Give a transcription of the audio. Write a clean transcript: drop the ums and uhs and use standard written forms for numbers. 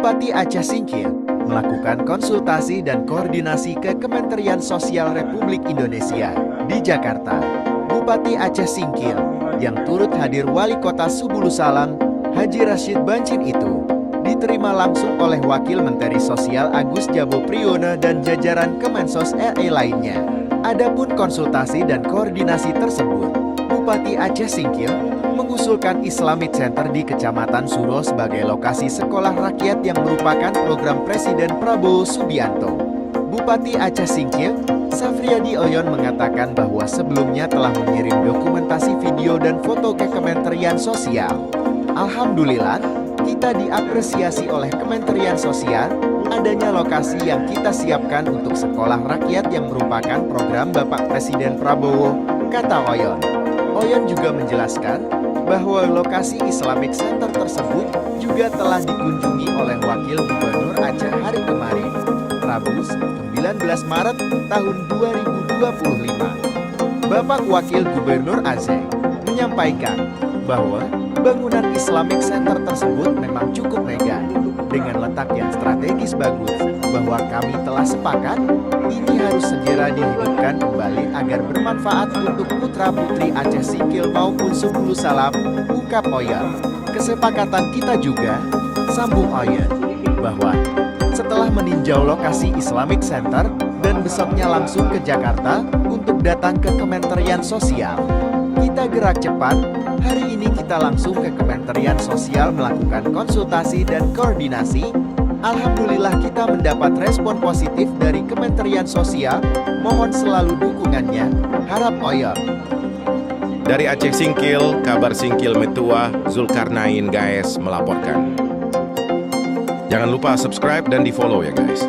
Bupati Aceh Singkil melakukan konsultasi dan koordinasi ke Kementerian Sosial Republik Indonesia di Jakarta. Bupati Aceh Singkil yang turut hadir Wali Kota Subulu Salam, Haji Rashid Bancin itu diterima langsung oleh Wakil Menteri Sosial Agus Jabo Priyono dan jajaran Kemensos RI lainnya. Adapun konsultasi dan koordinasi tersebut, Bupati Aceh Singkil mengusulkan Islamic Center di Kecamatan Suro sebagai lokasi sekolah rakyat yang merupakan program Presiden Prabowo Subianto. Bupati Aceh Singkil, Safriyadi Oyon mengatakan bahwa sebelumnya telah mengirim dokumentasi video dan foto ke Kementerian Sosial. Alhamdulillah, kita diapresiasi oleh Kementerian Sosial adanya lokasi yang kita siapkan untuk sekolah rakyat yang merupakan program Bapak Presiden Prabowo, kata Oyon. Oyon juga menjelaskan bahwa lokasi Islamic Center tersebut juga telah dikunjungi oleh Wakil Gubernur Aceh hari kemarin, Rabu 19 Maret tahun 2025. Bapak Wakil Gubernur Aceh menyampaikan bahwa bangunan Islamic Center tersebut memang cukup megah dengan letak yang strategis bagus, bahwa kami telah sepakat ini harus segera dihidupkan kembali agar bermanfaat untuk putra-putri Aceh Singkil maupun Subulu Salam, ungkap Oyon. Kesepakatan kita juga, sambung Oyon, bahwa setelah meninjau lokasi Islamic Center dan besoknya langsung ke Jakarta untuk datang ke Kementerian Sosial, kita gerak cepat. Hari ini kita langsung ke Kementerian Sosial melakukan konsultasi dan koordinasi. Alhamdulillah kita mendapat respon positif dari Kementerian Sosial. Mohon selalu dukungannya, harap Oyon. Dari Aceh Singkil, kabar Singkil Metua, Zulkarnain Gaes melaporkan. Jangan lupa subscribe dan di follow ya guys.